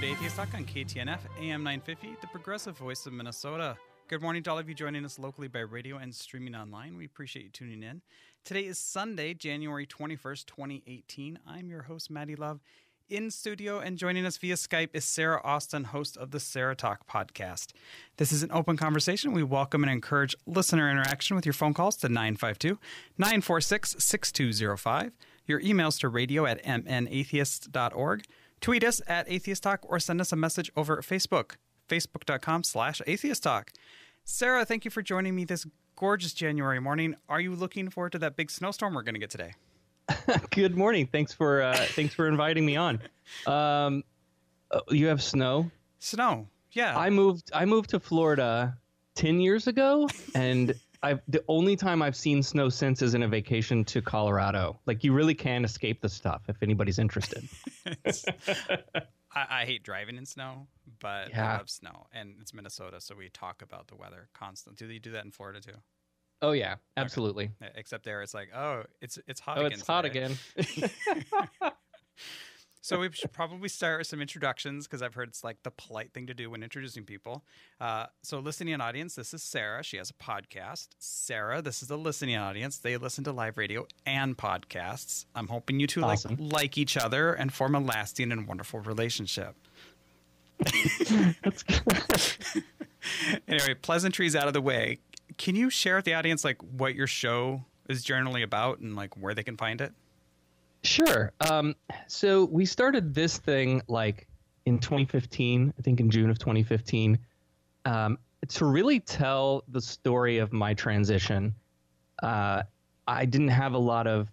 to Atheist Talk on KTNF, AM 950, the progressive voice of Minnesota. Good morning to all of you joining us locally by radio and streaming online. We appreciate you tuning in. Today is Sunday, January 21st, 2018. I'm your host, Maddie Love. In studio and joining us via Skype is Sarah Austin, host of the Sarah Talk podcast. This is an open conversation. We welcome and encourage listener interaction with your phone calls to 952-946-6205, your emails to radio@mnatheist.org, tweet us at Atheist Talk, or send us a message over at Facebook, facebook.com/Atheist Talk. Sarah, thank you for joining me this gorgeous January morning. Are you looking forward to that big snowstorm we're going to get today? Good morning. Thanks for inviting me on. You have snow? Snow, yeah. I moved to Florida 10 years ago, and the only time I've seen snow since is in a vacation to Colorado. Like, you really can escape the stuff if anybody's interested. I hate driving in snow, but yeah. I love snow, and it's Minnesota, so we talk about the weather constantly. Do you do that in Florida too? Oh yeah, absolutely. Okay. Except there, it's like, it's hot. Oh, again it's hot today. again. So we should probably start with some introductions, because I've heard it's like the polite thing to do when introducing people. So listening audience, this is Sarah. She has a podcast. Sarah, this is the listening audience. They listen to live radio and podcasts. I'm hoping you two awesome. like each other and form a lasting and wonderful relationship. That's good. Anyway, pleasantries out of the way. Can you share with the audience like what your show is generally about and like where they can find it? Sure. So we started this thing like in 2015, I think in June of 2015, to really tell the story of my transition. I didn't have a lot of,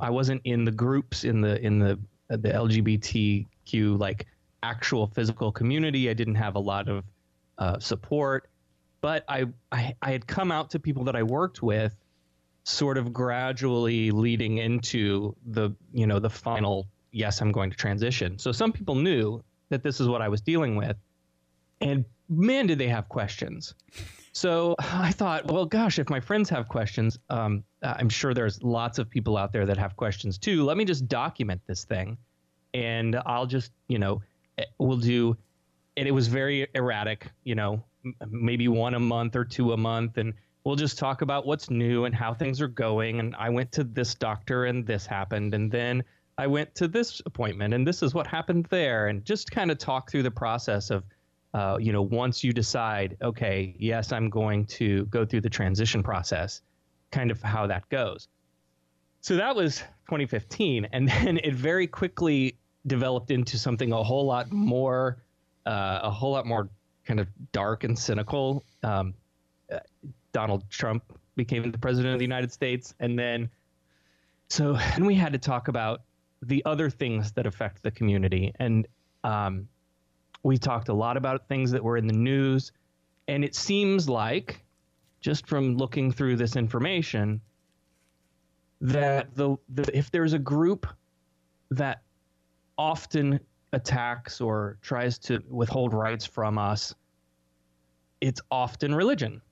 I wasn't in the groups in the LGBTQ like actual physical community. I didn't have a lot of support, but I had come out to people that I worked with, sort of gradually leading into the final, yes, I'm going to transition. So some people knew that this is what I was dealing with, and man, did they have questions. So I thought, well, gosh, if my friends have questions, I'm sure there's lots of people out there that have questions too. Let me just document this thing, and I'll just, we'll do, and it was very erratic, maybe one a month or two a month, and we'll just talk about what's new and how things are going. And I went to this doctor and this happened. And then I went to this appointment and this is what happened there. And just kind of talk through the process of, once you decide, okay, yes, I'm going to go through the transition process, kind of how that goes. So that was 2015. And then it very quickly developed into something a whole lot more kind of dark and cynical. Donald Trump became the president of the United States. And then we had to talk about the other things that affect the community. And we talked a lot about things that were in the news. And it seems like, just from looking through this information, that if there's a group that often attacks or tries to withhold rights from us, it's often religion.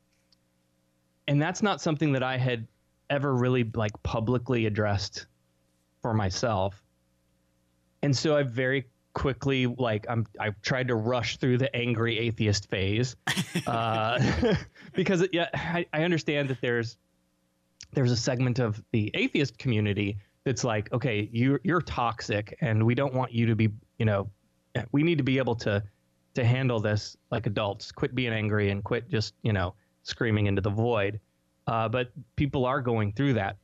And that's not something that I had ever really like publicly addressed for myself. And so I very quickly I tried to rush through the angry atheist phase because I understand that there's a segment of the atheist community that's like, okay, you're toxic and we don't want you to be, we need to be able to handle this like adults. Quit being angry and quit just, screaming into the void. But people are going through that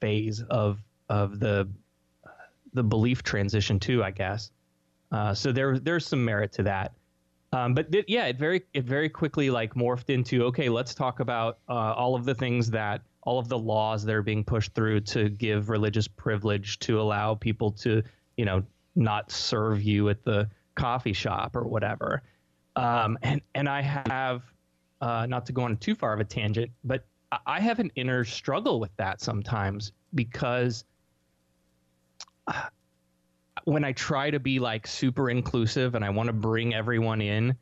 phase of the belief transition too, I guess. So there's some merit to that. But it very quickly like morphed into, okay, let's talk about all of the things all of the laws that are being pushed through to give religious privilege to allow people to, not serve you at the coffee shop or whatever. And I have, not to go on too far of a tangent, but I have an inner struggle with that sometimes, because when I try to be like super inclusive and I want to bring everyone in,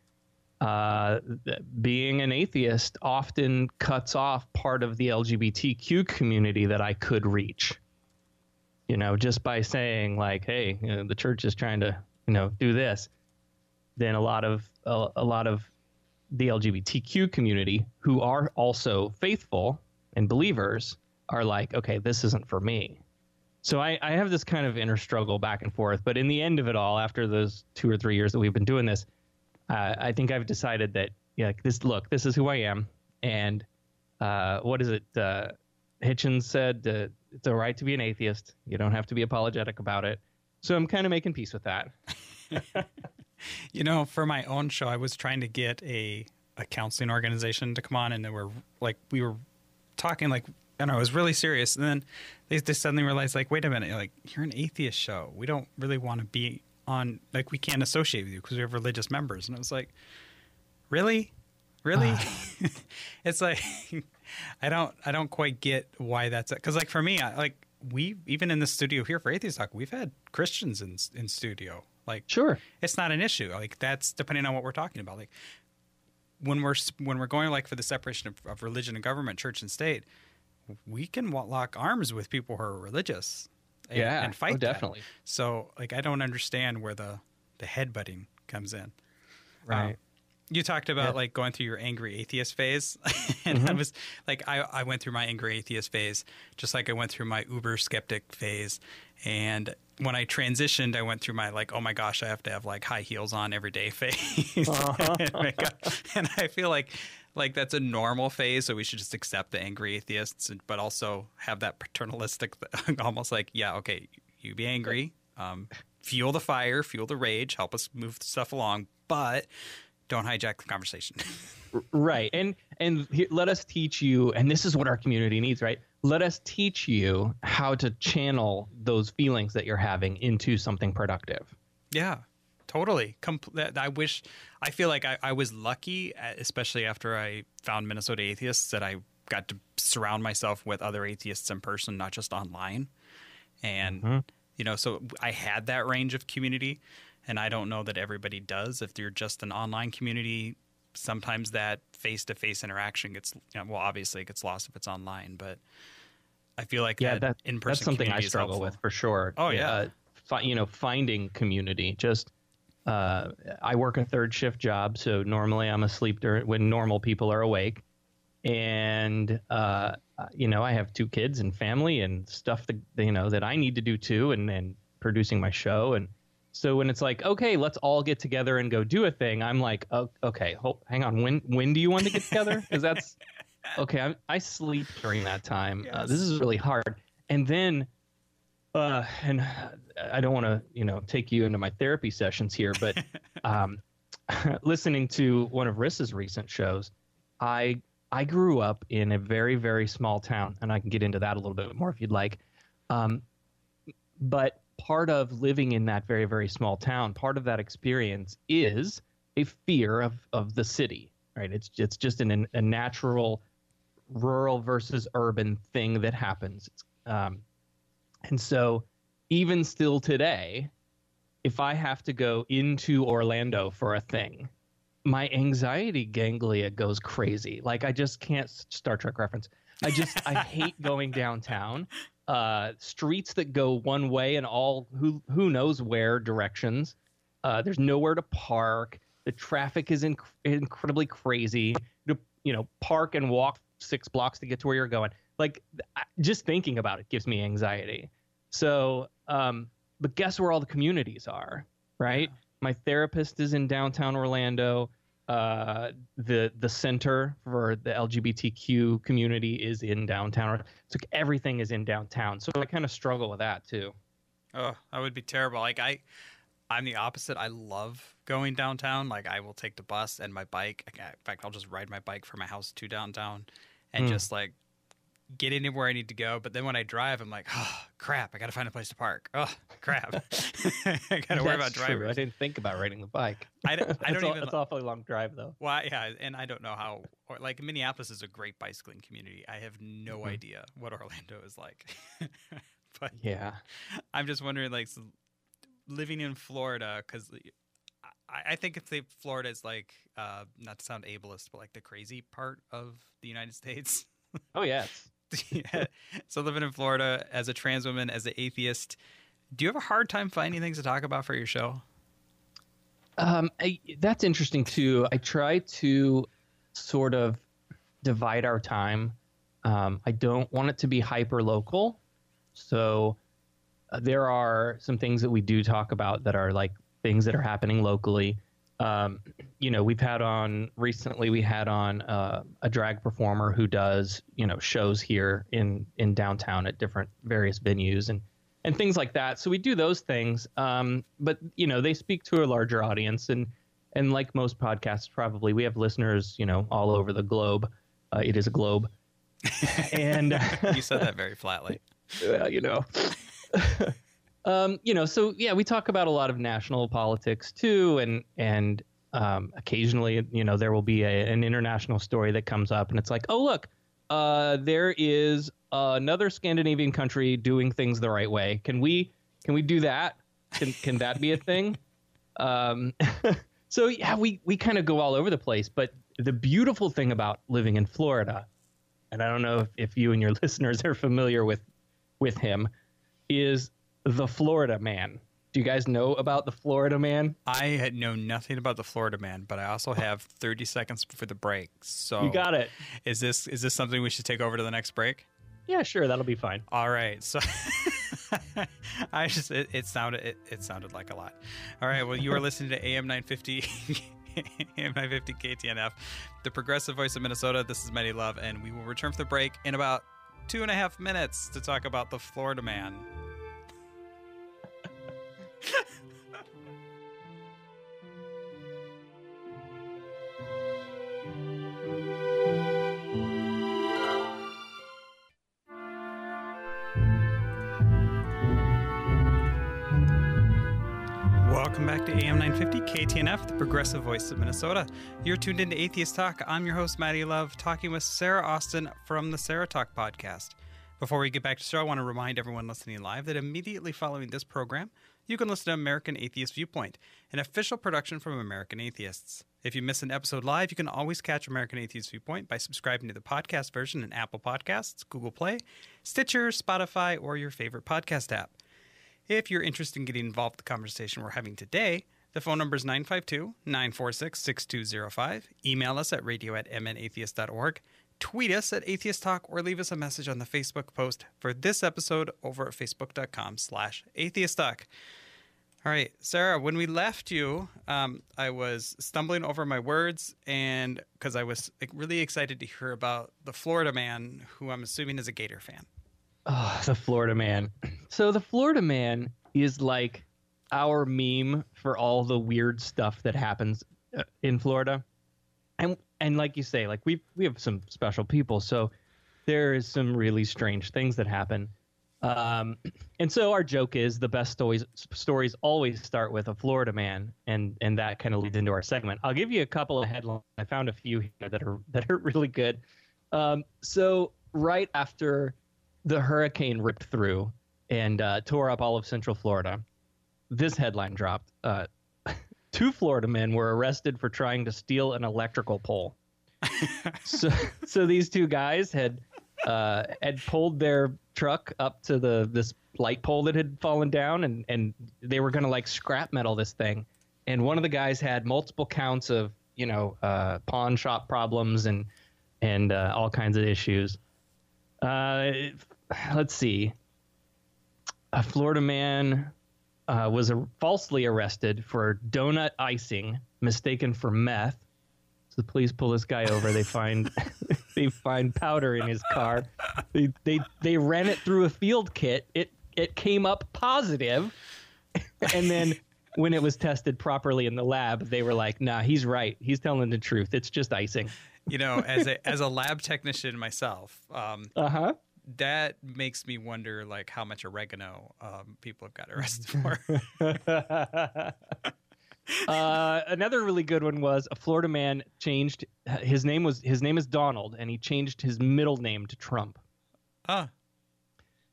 being an atheist often cuts off part of the LGBTQ community that I could reach, just by saying like, hey, the church is trying to, do this. then a lot of the LGBTQ community who are also faithful and believers are like, okay, this isn't for me. So I have this kind of inner struggle back and forth. But in the end of it all, after those 2 or 3 years that we've been doing this, I think I've decided that, yeah, this is who I am. And what is it? Hitchens said, it's all right to be an atheist. You don't have to be apologetic about it. So I'm kind of making peace with that. You know, for my own show, I was trying to get a counseling organization to come on, and we were talking like, and I was really serious. And then they suddenly realized, like, wait a minute, like, you're an atheist show. We don't really want to be on, like, we can't associate with you because we have religious members. And I was like, really? It's like, I don't quite get why that's it. Because, like, for me, we, even in the studio here for Atheist Talk, we've had Christians in studio. Like, sure, it's not an issue. Like, that's depending on what we're talking about. Like, when we're going, like, for the separation of religion and government, church and state, we can lock arms with people who are religious and fight definitely. That. So, like, I don't understand where the headbutting comes in. Right. You talked about like going through your angry atheist phase. And I was like, I went through my angry atheist phase, just like I went through my uber skeptic phase. And when I transitioned, I went through my like, oh my gosh, I have to have like high heels on every day phase. And I feel like that's a normal phase. So we should just accept the angry atheists, but also have that paternalistic, almost like, yeah, okay, you be angry, fuel the fire, fuel the rage, help us move stuff along, but don't hijack the conversation. Right. And let us teach you, and this is what our community needs, right? Let us teach you how to channel those feelings that you're having into something productive. Yeah, totally. I feel like I was lucky, especially after I found Minnesota Atheists, that I got to surround myself with other atheists in person, not just online. And, you know, so I had that range of community. And I don't know that everybody does. If you're just an online community, sometimes that face-to-face interaction gets, obviously it gets lost if it's online. But I feel like that in-person that's something I community struggle with for sure. Oh, yeah. Finding community. Just I work a third shift job, so normally I'm asleep when normal people are awake. And, I have 2 kids and family and stuff that I need to do too, and producing my show. And so when it's like, okay, let's all get together and go do a thing, I'm like, oh, okay, hang on. When do you want to get together? Because that's okay. I sleep during that time. Yes. This is really hard. And then, and I don't want to, take you into my therapy sessions here, but listening to one of Rissa's recent shows, I grew up in a very, very small town, and I can get into that a little bit more if you'd like. But part of living in that very, very small town, part of that experience is a fear of the city, right? It's just a natural rural versus urban thing that happens. And so even still today, if I have to go into Orlando for a thing, my anxiety ganglia goes crazy. Like, I just can't, Star Trek reference. I hate going downtown. Streets that go one way and all who knows where directions. There's nowhere to park. The traffic is incredibly crazy. Park and walk 6 blocks to get to where you're going. Like, just thinking about it gives me anxiety. So, but guess where all the communities are, right? Yeah. My therapist is in downtown Orlando. The center for the LGBTQ community is in downtown. So everything is in downtown. So I kind of struggle with that too. Oh, that would be terrible. Like I'm the opposite. I love going downtown. Like, I will take the bus and my bike. In fact, I'll just ride my bike from my house to downtown and just like get anywhere I need to go. But then when I drive, I'm like, oh crap, I got to find a place to park. Oh crap. I got to worry about drivers. True. I didn't think about riding the bike. I don't even. It's an awfully long drive though. Well, yeah. And I don't know how, like, Minneapolis is a great bicycling community. I have no idea what Orlando is like. But yeah, I'm just wondering, like, living in Florida, because I think Florida is like, not to sound ableist, but like the crazy part of the United States. Oh, yes. Yeah. So living in Florida as a trans woman, as an atheist, do you have a hard time finding things to talk about for your show? That's interesting too. I try to sort of divide our time. I don't want it to be hyper local, so there are some things that we do talk about that are like things that are happening locally. We've had on recently. We had on a drag performer who does shows here in downtown at different various venues and things like that. So we do those things, but they speak to a larger audience, and like most podcasts, probably we have listeners all over the globe. It is a globe, and you said that very flatly. So yeah, we talk about a lot of national politics too, and occasionally, there will be an international story that comes up, and it's like, oh look, there is another Scandinavian country doing things the right way. Can we do that? Can that be a thing? So yeah, we kind of go all over the place. But the beautiful thing about living in Florida, and I don't know if you and your listeners are familiar with him, is the Florida Man. Do you guys know about the Florida Man? I had known nothing about the Florida Man, but I also have 30 seconds before the break. So you got it. Is this something we should take over to the next break? Yeah, sure. That'll be fine. All right. So it sounded like a lot. All right. Well, you are listening to AM 950. AM 950 KTNF, the progressive voice of Minnesota. This is Mighty Love, and we will return from the break in about 2.5 minutes to talk about the Florida Man. Welcome back to AM 950 KTNF, the progressive voice of Minnesota. You're tuned into Atheist Talk. I'm your host, Matty Love, talking with Sarah Austin from the Sarah Talk podcast. Before we get back to the show, I want to remind everyone listening live that immediately following this program, you can listen to American Atheist Viewpoint, an official production from American Atheists. If you miss an episode live, you can always catch American Atheist Viewpoint by subscribing to the podcast version in Apple Podcasts, Google Play, Stitcher, Spotify, or your favorite podcast app. If you're interested in getting involved in the conversation we're having today, the phone number is 952-946-6205. Email us at radio@mnatheist.org. Tweet us at Atheist Talk, or leave us a message on the Facebook post for this episode over at facebook.com/Atheist Talk. All right, Sarah, when we left you, I was stumbling over my words, and because I was really excited to hear about the Florida Man, who I'm assuming is a Gator fan. Oh, the Florida Man. So the Florida Man is like our meme for all the weird stuff that happens in Florida. And like you say, like we have some special people, so there is some really strange things that happen. And so our joke is the best stories always start with a Florida Man, and that kind of leads into our segment. I'll give you a couple of headlines. I found a few here that are really good. So right after the hurricane ripped through and tore up all of Central Florida, this headline dropped. 2 Florida men were arrested for trying to steal an electrical pole. So these 2 guys had pulled their truck up to this light pole that had fallen down, and they were going to like scrap metal this thing. And one of the guys had multiple counts of pawn shop problems and all kinds of issues. Let's see. A Florida man was falsely arrested for donut icing, mistaken for meth. So the police pull this guy over. They find powder in his car. They ran it through a field kit. It came up positive, and then when it was tested properly in the lab, they were like, "Nah, he's right. He's telling the truth. It's just icing." As a lab technician myself, that makes me wonder like how much oregano people have got arrested for. Another really good one was a Florida man changed his name is Donald, and he changed his middle name to Trump.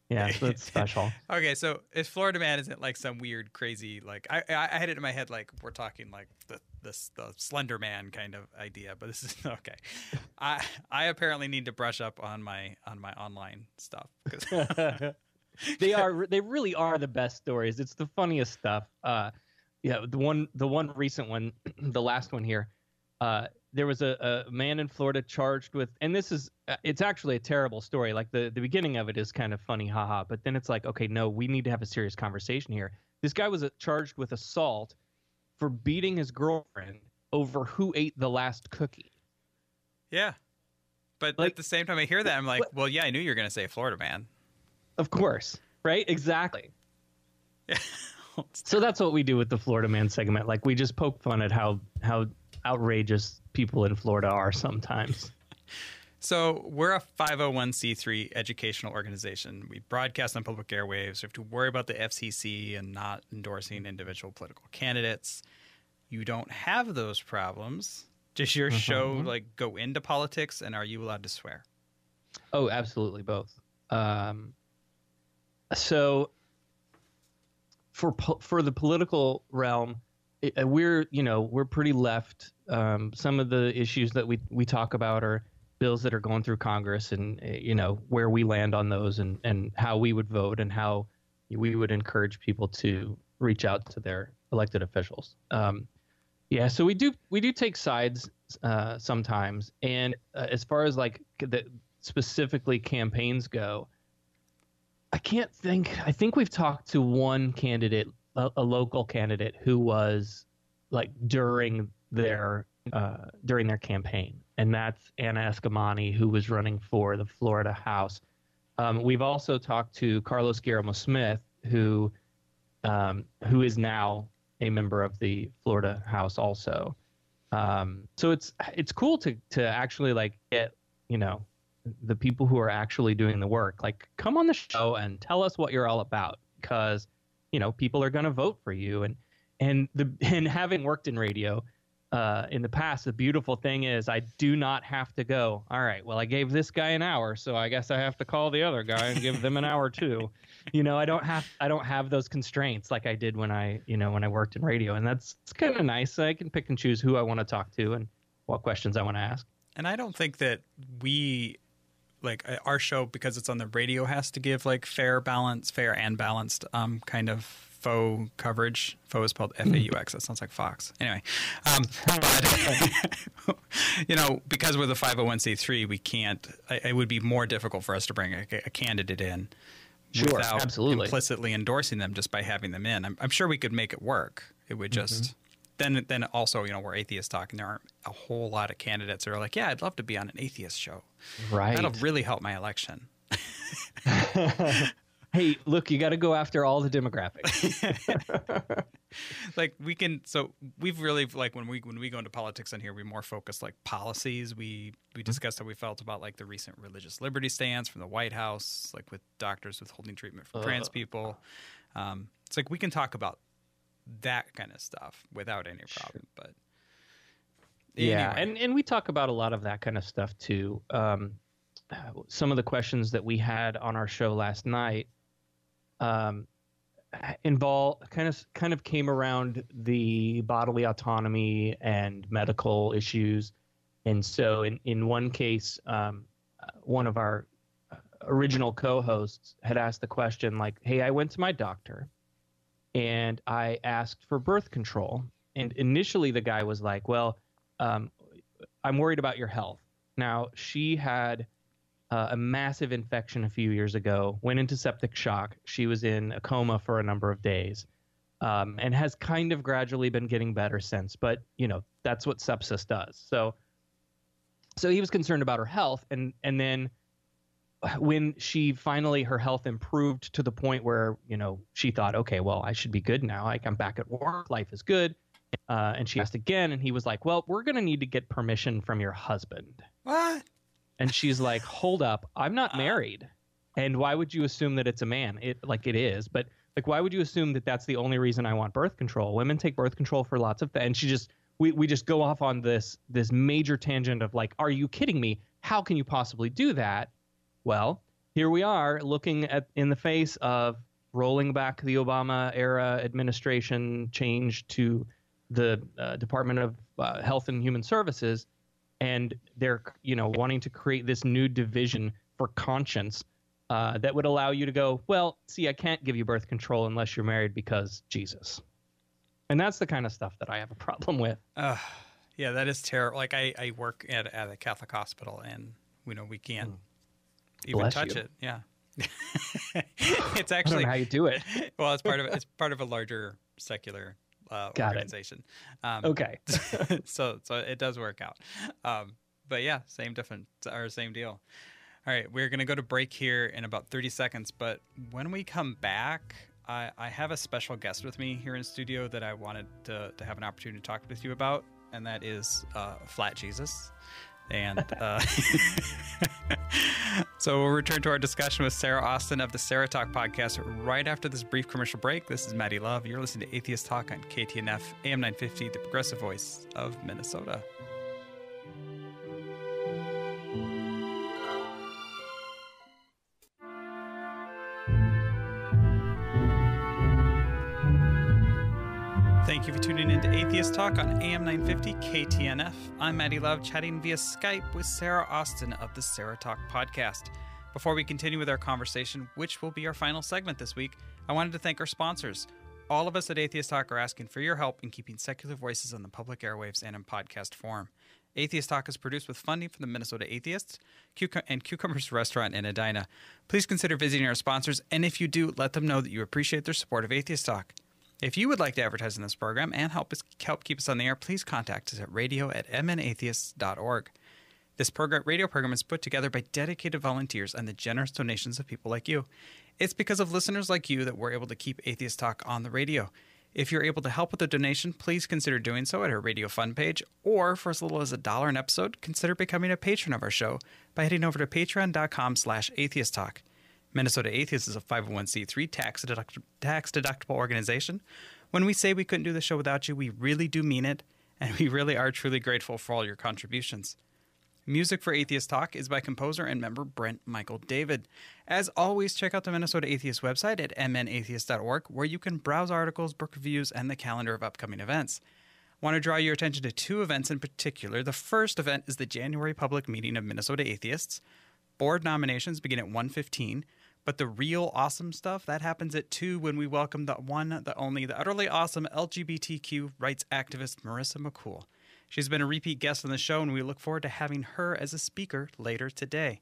Yeah, so it's special. Okay, so if Florida Man isn't like some weird, crazy, like I had it in my head like we're talking like the Slender Man kind of idea, but this is okay. I apparently need to brush up on my online stuff. They really are the best stories. It's the funniest stuff. Yeah, the one recent one, the last one here. There was a man in Florida charged with, and this is, it's actually a terrible story. Like the beginning of it is kind of funny, haha, but then it's like, okay, no, we need to have a serious conversation here. This guy was charged with assault for beating his girlfriend over who ate the last cookie. Yeah. But like, at the same time I hear that, I'm like, well, yeah, I knew you were going to say Florida man. Of course. Right? Exactly. Yeah. So that's what we do with the Florida man segment. Like, we just poke fun at how outrageous people in Florida are sometimes. So we're a 501c3 educational organization. We broadcast on public airwaves. We have to worry about the FCC and not endorsing individual political candidates. You don't have those problems. Does your show like go into politics, and are you allowed to swear? Oh, absolutely, both. So for the political realm, we're pretty left. Some of the issues that we talk about are bills that are going through Congress, and where we land on those, and how we would vote, and how we would encourage people to reach out to their elected officials. Yeah, so we do take sides sometimes, and as far as like specifically campaigns go, I think we've talked to one candidate, a local candidate, who was like during their campaign, and that's Anna Escamani, who was running for the Florida House. We've also talked to Carlos Guillermo Smith, who is now a member of the Florida House also. So it's cool to actually like get the people who are actually doing the work, like, come on the show and tell us what you're all about, because people are going to vote for you. And having worked in radio in the past, the beautiful thing is I do not have to go, all right, well, I gave this guy an hour, so I guess I have to call the other guy and give them an hour too. I don't have those constraints like I did when I worked in radio, and it's kind of nice. I can pick and choose who I want to talk to and what questions I want to ask. And I don't think that our show, because it's on the radio, has to give like fair and balanced kind of faux coverage. Faux is spelled F-A-U-X. That sounds like Fox. Anyway, but because we're the 501c3, we can't. It would be more difficult for us to bring a candidate in without implicitly endorsing them just by having them in. I'm sure we could make it work. It would just. Then also, we're atheists talking. There aren't a whole lot of candidates that are like, yeah, I'd love to be on an atheist show. Right. That'll really help my election. Hey, look, you got to go after all the demographics. We've really, like, when we go into politics on here, we more focus like policies. We discussed how we felt about like the recent religious liberty stance from the White House, like with doctors withholding treatment for trans people. It's like we can talk about that kind of stuff without any problem. But yeah, and we talk about a lot of that kind of stuff too. Some of the questions that we had on our show last night kind of came around the bodily autonomy and medical issues. And so in one case, one of our original co-hosts had asked the question like, hey, I went to my doctor and I asked for birth control. And initially the guy was like, well, I'm worried about your health. Now, she had a massive infection a few years ago, went into septic shock. She was in a coma for a number of days, and has kind of gradually been getting better since. But, that's what sepsis does. So he was concerned about her health. And then when her health improved to the point where, she thought, okay, well, I should be good now. Like, I'm back at work. Life is good. And she asked again, and he was like, well, we're going to need to get permission from your husband. What? And she's like, hold up, I'm not married. And why would you assume that it's a man? It is, but like, why would you assume that that's the only reason I want birth control? Women take birth control for lots of things. And we just go off on this major tangent of like, are you kidding me? How can you possibly do that? Well, here we are looking in the face of rolling back the Obama era administration change to the Department of Health and Human Services. And they're, wanting to create this new division for conscience that would allow you to go, well, see, I can't give you birth control unless you're married because Jesus. And that's the kind of stuff that I have a problem with. Yeah, that is terrible. Like I work at a Catholic hospital, and we can't even Bless touch you. it. Yeah. It's I don't actually know how you do it. well, it's part of a larger secular organization. Okay. So it does work out. But yeah, same deal. All right, we're gonna go to break here in about 30 seconds. But when we come back, I have a special guest with me here in studio that I wanted to have an opportunity to talk with you about, and that is Flat Jesus. And so we'll return to our discussion with Sarah Austin of the Sarah Talk podcast right after this brief commercial break. This is Maddie Love. You're listening to Atheist Talk on KTNF AM 950, the progressive voice of Minnesota. Thank you for tuning in to Atheist Talk on AM 950 KTNF. I'm Maddie Love, chatting via Skype with Sarah Austin of the Sarah Talk podcast. Before we continue with our conversation, which will be our final segment this week, I wanted to thank our sponsors. All of us at Atheist Talk are asking for your help in keeping secular voices on the public airwaves and in podcast form. Atheist Talk is produced with funding from the Minnesota Atheists and Cucumbers Restaurant in Edina. Please consider visiting our sponsors, and if you do, let them know that you appreciate their support of Atheist Talk. If you would like to advertise in this program and help keep us on the air, please contact us at radio@mnatheists.org. This radio program is put together by dedicated volunteers and the generous donations of people like you. It's because of listeners like you that we're able to keep Atheist Talk on the radio. If you're able to help with a donation, please consider doing so at our Radio Fund page, or for as little as $1 an episode, consider becoming a patron of our show by heading over to patreon.com/atheisttalk. Minnesota Atheists is a 501c3 tax-deductible organization. When we say we couldn't do the show without you, we really do mean it, and we really are truly grateful for all your contributions. Music for Atheist Talk is by composer and member Brent Michael David. As always, check out the Minnesota Atheist website at mnatheist.org, where you can browse articles, book reviews, and the calendar of upcoming events. I want to draw your attention to two events in particular. The first event is the January public meeting of Minnesota Atheists. Board nominations begin at 1:15. But the real awesome stuff, that happens at 2 when we welcome the one, the only, the utterly awesome LGBTQ rights activist Marissa McCool. She's been a repeat guest on the show, and we look forward to having her as a speaker later today.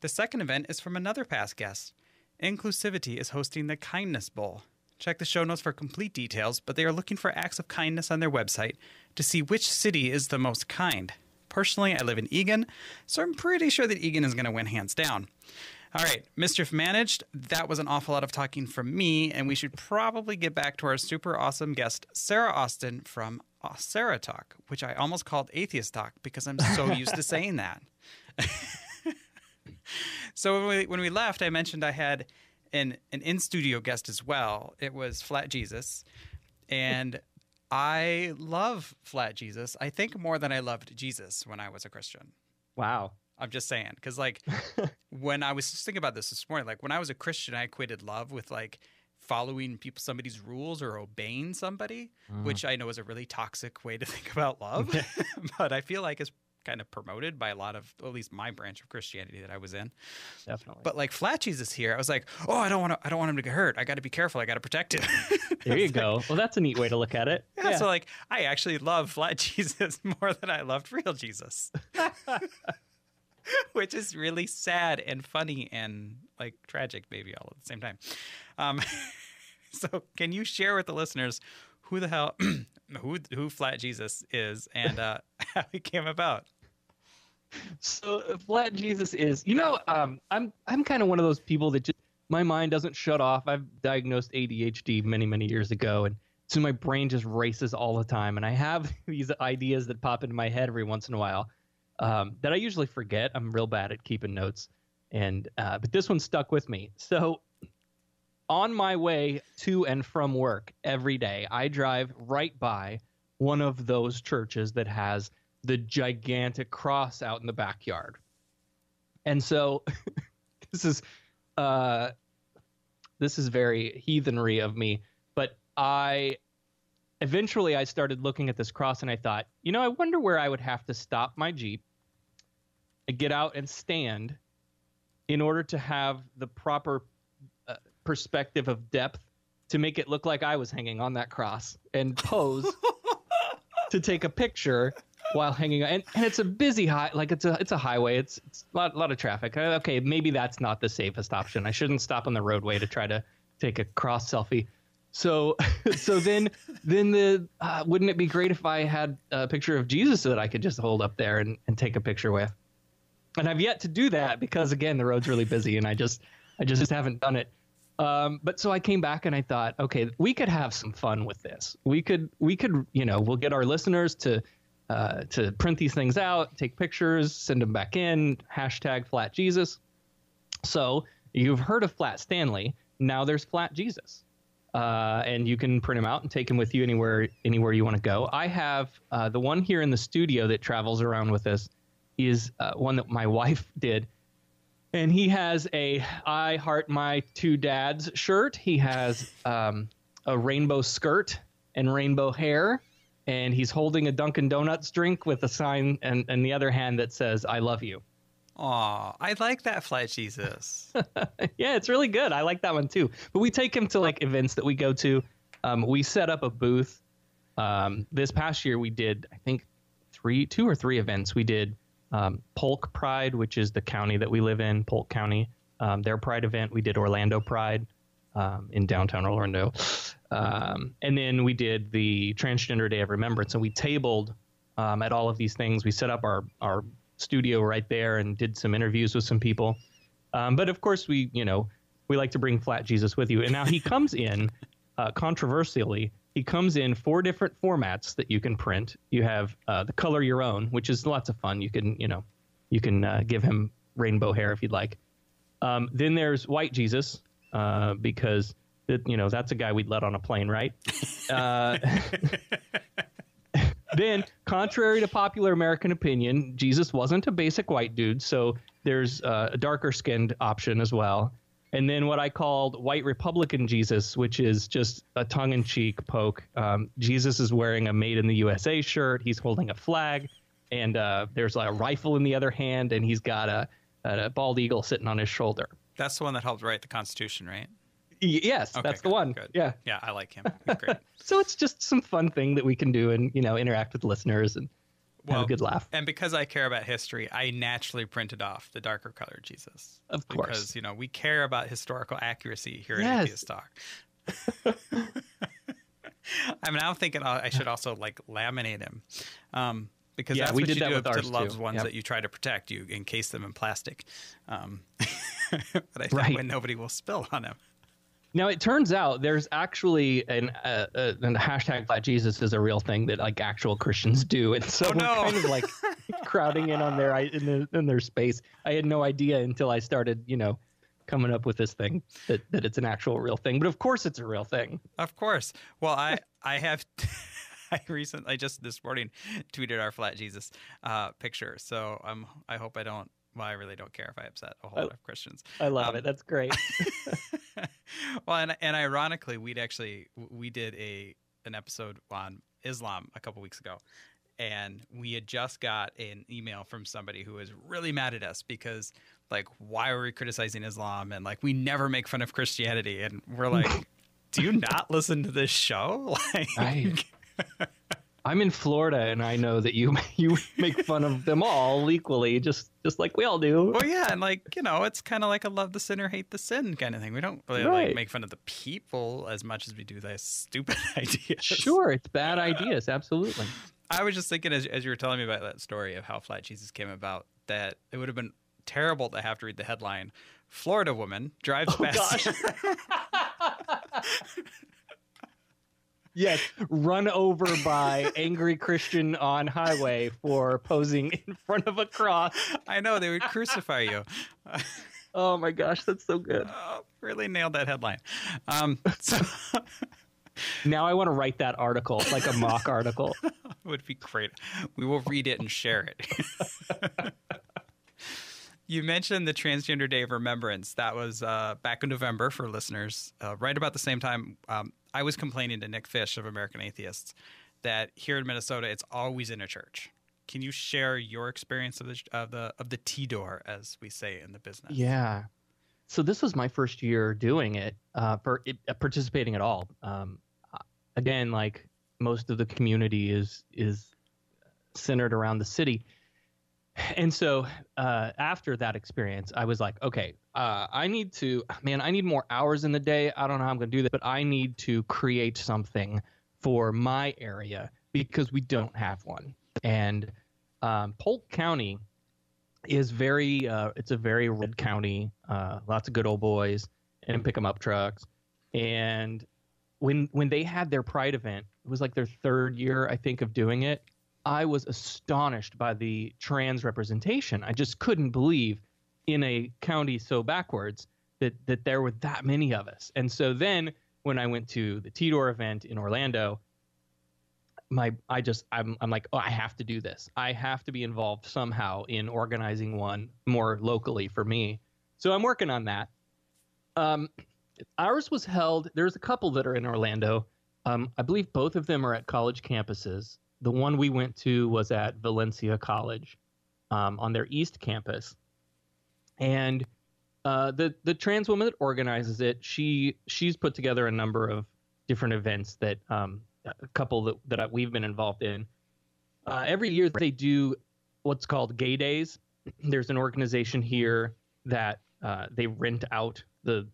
The second event is from another past guest. Inclusivity is hosting the Kindness Bowl. Check the show notes for complete details, but they are looking for acts of kindness on their website to see which city is the most kind. Personally, I live in Eagan, so I'm pretty sure that Eagan is going to win hands down. All right, mischief managed. That was an awful lot of talking from me, and we should probably get back to our super awesome guest, Sarah Austin from Sarah Talk, which I almost called Atheist Talk because I'm so used to saying that. So when we left, I mentioned I had an in-studio guest as well. It was Flat Jesus, and I love Flat Jesus, I think more than I loved Jesus when I was a Christian. Wow. I'm just saying, because like when I was just thinking about this morning, like when I was a Christian, I equated love with like following somebody's rules or obeying somebody, which I know is a really toxic way to think about love. But I feel like it's kind of promoted by a lot of, at least my branch of Christianity that I was in. Definitely. But like Flat Jesus here, I was like, oh, I don't want him to get hurt. I got to be careful. I got to protect him. There you go. Well, that's a neat way to look at it. Yeah. So like, I actually love Flat Jesus more than I loved real Jesus. Which is really sad and funny and like tragic, maybe all at the same time. So can you share with the listeners who the hell, who Flat Jesus is and how he came about? So Flat Jesus is, I'm kind of one of those people that just, my mind doesn't shut off. I've diagnosed ADHD many, many years ago. And so my brain just races all the time. And I have these ideas that pop into my head every once in a while. That I usually forget. I'm real bad at keeping notes, but this one stuck with me. So on my way to and from work every day, I drive right by one of those churches that has the gigantic cross out in the backyard. And so this is very heathenry of me, but eventually I started looking at this cross and I thought, I wonder where I would have to stop my Jeep, get out and stand in order to have the proper perspective of depth to make it look like I was hanging on that cross and pose to take a picture while hanging on. And it's a busy it's a highway. It's a lot of traffic. Okay, maybe that's not the safest option. I shouldn't stop on the roadway to try to take a cross selfie. So then wouldn't it be great if I had a picture of Jesus that I could just hold up there and take a picture with? And I've yet to do that because, again, the road's really busy and I just haven't done it. But so I came back and I thought, okay, we could have some fun with this. We could, we'll get our listeners to print these things out, take pictures, send them back in, hashtag Flat Jesus. So you've heard of Flat Stanley. Now there's Flat Jesus. And you can print them out and take them with you anywhere you want to go. I have the one here in the studio that travels around with us is one that my wife did. And he has a I Heart My Two Dads shirt. He has a rainbow skirt and rainbow hair. And he's holding a Dunkin' Donuts drink with a sign and the other hand that says, I love you. Aw, I like that Flat Jesus. Yeah, it's really good. I like that one too. But we take him to like events that we go to. We set up a booth. This past year we did, I think, 2 or 3 events. We did Polk Pride, which is the county that we live in, Polk County. Their Pride event. We did Orlando Pride in downtown Orlando. And then we did the Transgender Day of Remembrance. And we tabled at all of these things. We set up our studio right there and did some interviews with some people. But of course, we like to bring Flat Jesus with you. And now he comes in, controversially, he comes in 4 different formats that you can print. You have the color your own, which is lots of fun. You can give him rainbow hair if you'd like. Then there's White Jesus, because that's a guy we'd let on a plane, right? Then, contrary to popular American opinion, Jesus wasn't a basic white dude, so there's a darker-skinned option as well. And then what I called White Republican Jesus, which is just a tongue-in-cheek poke. Jesus is wearing a Made in the USA shirt. He's holding a flag, and there's a rifle in the other hand, and he's got a bald eagle sitting on his shoulder. That's the one that helped write the Constitution, right? Yes, okay, that's the one. Good. Yeah, I like him. He's great. So it's just some fun thing that we can do and interact with listeners and have a good laugh. And because I care about history, I naturally printed off the darker colored Jesus. Of course, because we care about historical accuracy here at Atheist Talk. I'm now thinking I should also laminate him. Because that's we what did you that do with to ours the loved too. ones that you try to protect. You encase them in plastic. But I think when nobody will spill on them. Now, it turns out there's actually an hashtag Flat Jesus is a real thing that actual Christians do. And so we're kind of crowding in on their space. I had no idea until I started, coming up with this thing that it's an actual real thing. But of course it's a real thing. Of course. Well, I have... I just this morning tweeted our Flat Jesus picture. So I hope I don't. Well, I really don't care if I upset a whole lot of Christians. I love it. That's great. Well, and ironically, we did an episode on Islam a couple weeks ago, and we had just got an email from somebody who was really mad at us because why are we criticizing Islam and we never make fun of Christianity, and we're like, do you not listen to this show? I'm in Florida, and I know that you make fun of them all equally, just like we all do. Well, yeah, and it's kind of like a love the sinner, hate the sin kind of thing. We don't really make fun of the people as much as we do the stupid ideas. Sure, it's bad ideas, absolutely. I was just thinking as you were telling me about that story of how Flat Jesus came about, that it would have been terrible to have to read the headline, Florida woman drives past... Yes, run over by angry Christian on highway for posing in front of a cross. I know, they would crucify you. Oh my gosh, that's so good. Really nailed that headline. Now I want to write that article, like a mock article. It would be great. We will read it and share it. You mentioned the Transgender Day of Remembrance. That was back in November for listeners. Right about the same time, I was complaining to Nick Fish of American Atheists that here in Minnesota, it's always in a church. Can you share your experience of the T-door, as we say in the business? Yeah. So this was my first year doing it, participating at all. Again, like most of the community is centered around the city. And so after that experience, I was like, okay, I need more hours in the day. I don't know how I'm going to do this, but I need to create something for my area because we don't have one. And Polk County is it's a very red county, lots of good old boys and pick 'em up trucks. And when they had their Pride event, it was like their third year, I think, of doing it. I was astonished by the trans representation. I just couldn't believe in a county so backwards that there were that many of us. And so then when I went to the T-Door event in Orlando, I'm like, oh, I have to do this. I have to be involved somehow in organizing one more locally for me. So I'm working on that. Ours was held. There's a couple that are in Orlando. I believe both of them are at college campuses. The one we went to was at Valencia College on their East campus. And the trans woman that organizes it, she's put together a number of different events that a couple that we've been involved in. Every year they do what's called Gay Days. There's an organization here that they rent out the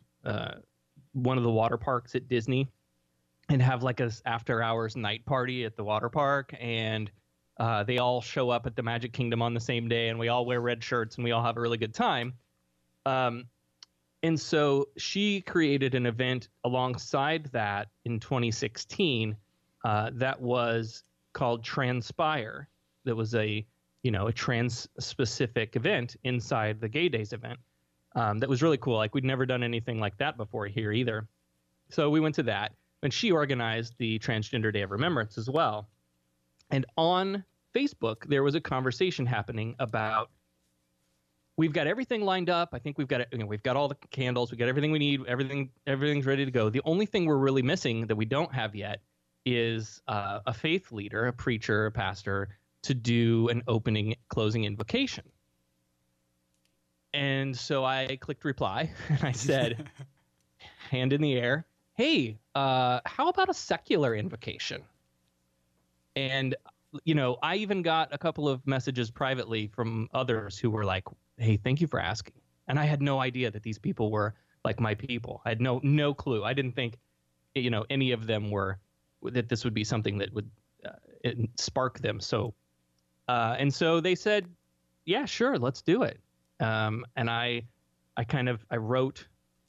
one of the water parks at Disney and have like a after hours night party at the water park. And they all show up at the Magic Kingdom on the same day, and we all wear red shirts and we all have a really good time. And so she created an event alongside that in 2016 that was called Transpire. That was a trans specific event inside the Gay Days event. That was really cool. Like, we'd never done anything like that before here either. So we went to that, and she organized the Transgender Day of Remembrance as well. And on Facebook, there was a conversation happening about, we've got everything lined up. I think we've got it. We've got all the candles. We've got everything we need. Everything's ready to go. The only thing we're really missing that we don't have yet is a faith leader, a preacher, a pastor, to do an opening, closing invocation. And so I clicked reply, and I said, hand in the air, hey, how about a secular invocation? And, I even got a couple of messages privately from others who were like, hey, thank you for asking. And I had no idea that these people were like my people. I had no clue. I didn't think, any of them that this would be something that would spark them. So, and so they said, yeah, sure, let's do it. And I wrote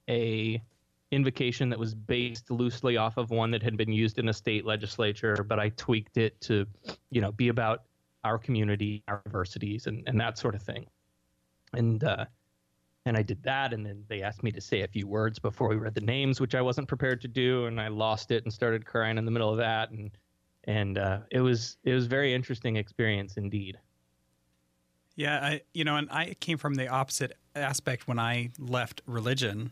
a invocation that was based loosely off of one that had been used in a state legislature, but I tweaked it to, be about our community, our universities, and that sort of thing. And I did that, and then they asked me to say a few words before we read the names, which I wasn't prepared to do, and I lost it and started crying in the middle of that, and it was a very interesting experience indeed. Yeah, and I came from the opposite aspect when I left religion.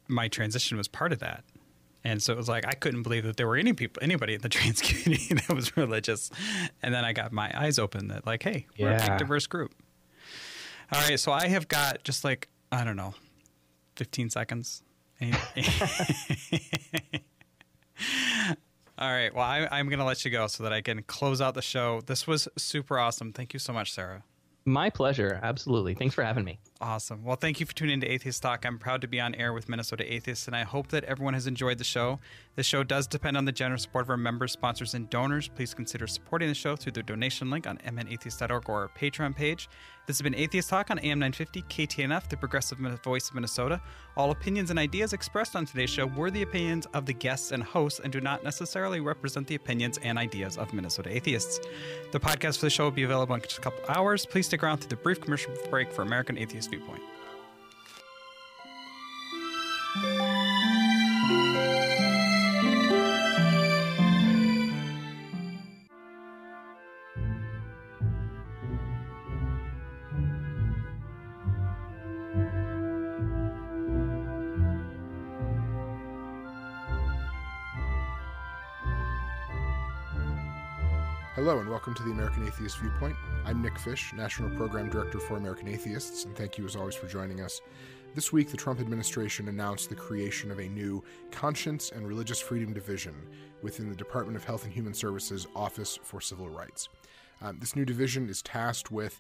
My transition was part of that. And so it was like, I couldn't believe that there were anybody in the trans community that was religious. And then I got my eyes open that like, hey, we're a big diverse group. All right, so I have got just like, I don't know, 15 seconds. All right, well, I'm going to let you go so that I can close out the show. This was super awesome. Thank you so much, Sarah. My pleasure. Absolutely. Thanks for having me. Awesome. Well, thank you for tuning in to Atheist Talk. I'm proud to be on air with Minnesota Atheists, and I hope that everyone has enjoyed the show. The show does depend on the generous support of our members, sponsors, and donors. Please consider supporting the show through the donation link on mnatheist.org or our Patreon page. This has been Atheist Talk on AM 950 KTNF, the progressive voice of Minnesota. All opinions and ideas expressed on today's show were the opinions of the guests and hosts and do not necessarily represent the opinions and ideas of Minnesota Atheists. The podcast for the show will be available in just a couple hours. Please stick around through the brief commercial break for American Atheist Viewpoint. Hello and welcome to the American Atheist Viewpoint. I'm Nick Fish, National Program Director for American Atheists, and thank you as always for joining us. This week, the Trump administration announced the creation of a new Conscience and Religious Freedom Division within the Department of Health and Human Services Office for Civil Rights. This new division is tasked with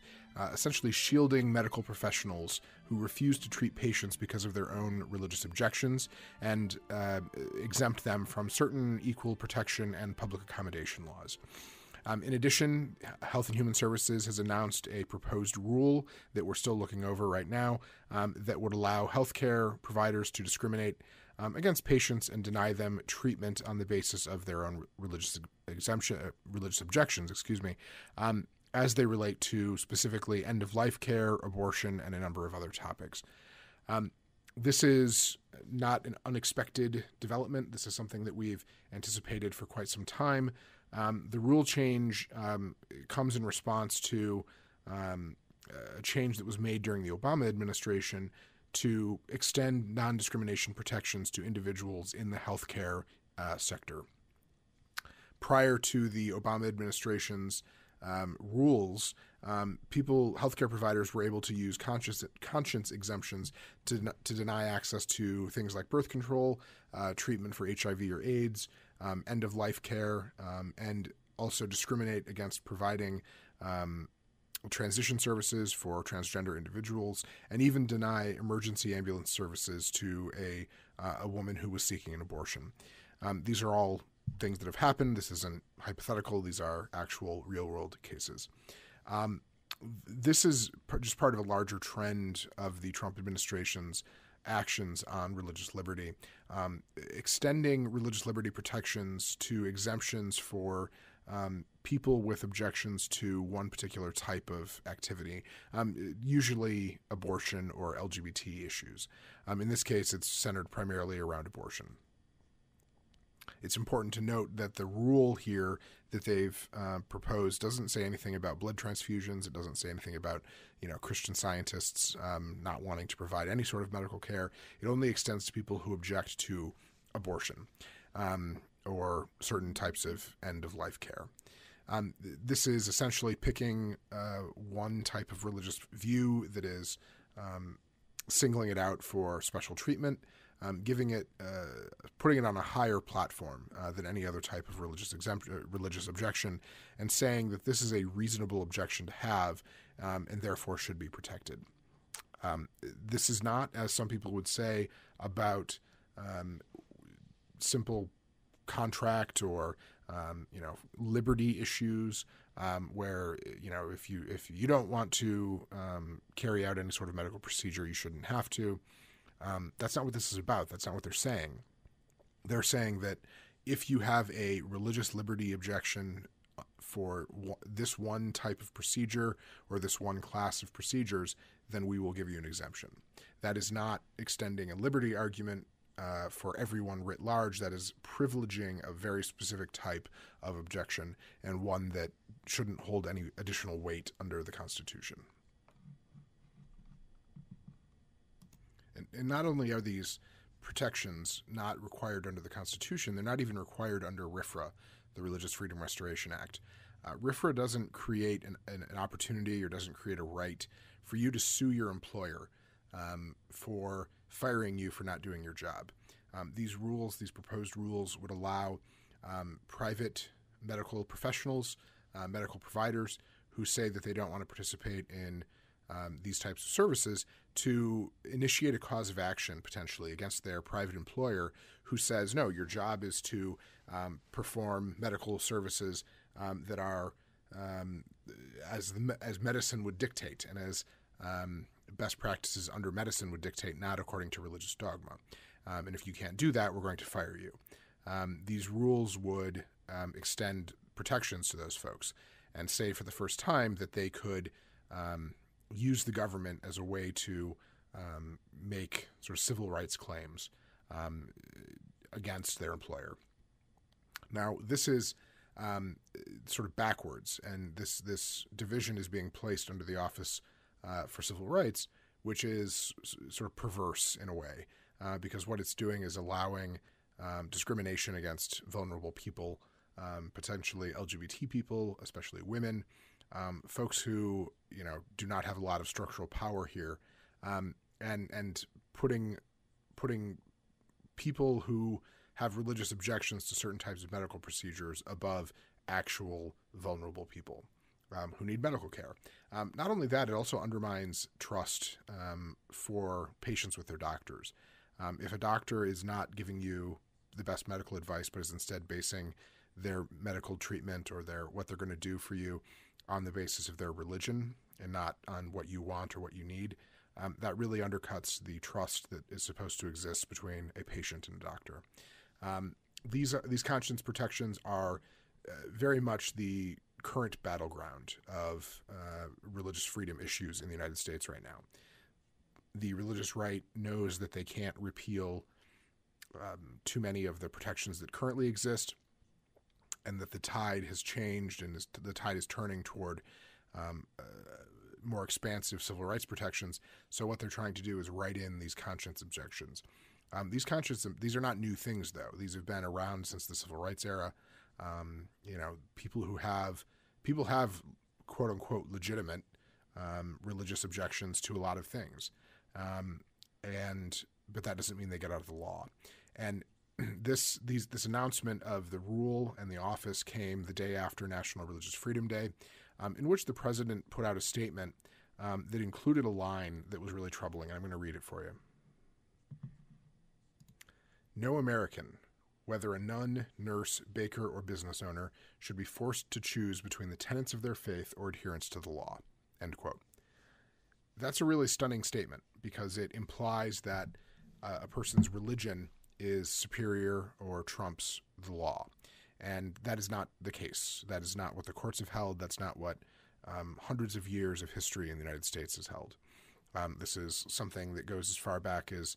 essentially shielding medical professionals who refuse to treat patients because of their own religious objections and exempt them from certain equal protection and public accommodation laws. In addition, Health and Human Services has announced a proposed rule that we're still looking over right now that would allow healthcare providers to discriminate against patients and deny them treatment on the basis of their own religious objections, as they relate to specifically end-of-life care, abortion, and a number of other topics. This is not an unexpected development. This is something that we've anticipated for quite some time. The rule change comes in response to a change that was made during the Obama administration to extend non-discrimination protections to individuals in the healthcare sector. Prior to the Obama administration's rules, healthcare providers were able to use conscience exemptions to deny access to things like birth control, treatment for HIV or AIDS, end-of-life care, and also discriminate against providing transition services for transgender individuals, and even deny emergency ambulance services to a woman who was seeking an abortion. These are all things that have happened. This isn't hypothetical. These are actual real-world cases. This is just part of a larger trend of the Trump administration's actions on religious liberty, extending religious liberty protections to exemptions for people with objections to one particular type of activity, usually abortion or LGBT issues. In this case, it's centered primarily around abortion. It's important to note that the rule here that they've proposed doesn't say anything about blood transfusions. It doesn't say anything about, Christian Scientists not wanting to provide any sort of medical care. It only extends to people who object to abortion or certain types of end-of-life care. This is essentially picking one type of religious view that is singling it out for special treatment, putting it on a higher platform than any other type of religious objection, and saying that this is a reasonable objection to have and therefore should be protected. This is not, as some people would say, about simple contract or liberty issues where if you don't want to carry out any sort of medical procedure, you shouldn't have to. That's not what this is about. That's not what they're saying. They're saying that if you have a religious liberty objection for this one type of procedure or this one class of procedures, then we will give you an exemption. That is not extending a liberty argument for everyone writ large. That is privileging a very specific type of objection and one that shouldn't hold any additional weight under the Constitution. And not only are these protections not required under the Constitution, they're not even required under RFRA, the Religious Freedom Restoration Act. RFRA doesn't create an opportunity or doesn't create a right for you to sue your employer for firing you for not doing your job. These proposed rules would allow private medical professionals, medical providers who say that they don't want to participate in these types of services to initiate a cause of action potentially against their private employer who says, no, your job is to perform medical services that are as medicine would dictate and as best practices under medicine would dictate, not according to religious dogma. And if you can't do that, we're going to fire you. These rules would extend protections to those folks and say for the first time that they could use the government as a way to make sort of civil rights claims against their employer. Now, this is sort of backwards, and this division is being placed under the Office for Civil Rights, which is sort of perverse in a way, because what it's doing is allowing discrimination against vulnerable people, potentially LGBT people, especially women, folks who do not have a lot of structural power here, and putting people who have religious objections to certain types of medical procedures above actual vulnerable people who need medical care. Not only that, it also undermines trust for patients with their doctors. If a doctor is not giving you the best medical advice, but is instead basing their medical treatment or what they're going to do for you on the basis of their religion and not on what you want or what you need, that really undercuts the trust that is supposed to exist between a patient and a doctor. These conscience protections are very much the current battleground of religious freedom issues in the United States right now. The religious right knows that they can't repeal too many of the protections that currently exist, and that the tide has changed and the tide is turning toward more expansive civil rights protections. So what they're trying to do is write in these conscience objections. These are not new things, though. These have been around since the civil rights era. People have quote unquote legitimate religious objections to a lot of things, but that doesn't mean they get out of the law. And this announcement of the rule and the office came the day after National Religious Freedom Day, in which the president put out a statement that included a line that was really troubling. And I'm going to read it for you. No American, whether a nun, nurse, baker, or business owner, should be forced to choose between the tenets of their faith or adherence to the law. End quote. That's a really stunning statement because it implies that a person's religion is superior or trumps the law. And that is not the case. That is not what the courts have held. That's not what hundreds of years of history in the United States has held. This is something that goes as far back as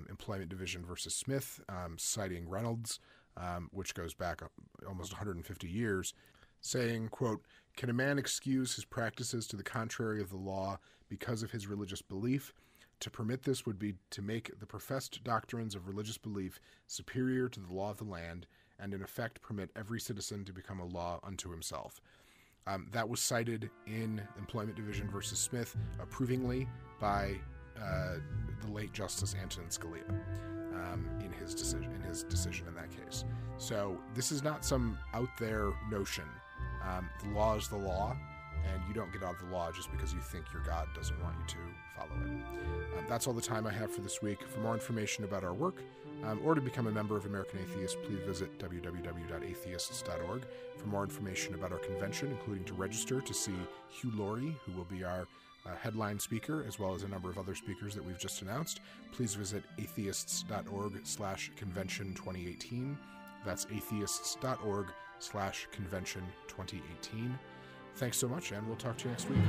Employment Division versus Smith, citing Reynolds, which goes back almost 150 years, saying, quote, "Can a man excuse his practices to the contrary of the law because of his religious belief? To permit this would be to make the professed doctrines of religious belief superior to the law of the land, and in effect permit every citizen to become a law unto himself." That was cited in Employment Division versus Smith approvingly by the late Justice Antonin Scalia in his decision in that case. So this is not some out there notion. The law is the law, and you don't get out of the law just because you think your God doesn't want you to follow it. That's all the time I have for this week. For more information about our work, or to become a member of American Atheists, please visit www.atheists.org. For more information about our convention, including to register to see Hugh Laurie, who will be our headline speaker, as well as a number of other speakers that we've just announced, please visit atheists.org/convention 2018. That's atheists.org/convention 2018. Thanks so much, and we'll talk to you next week.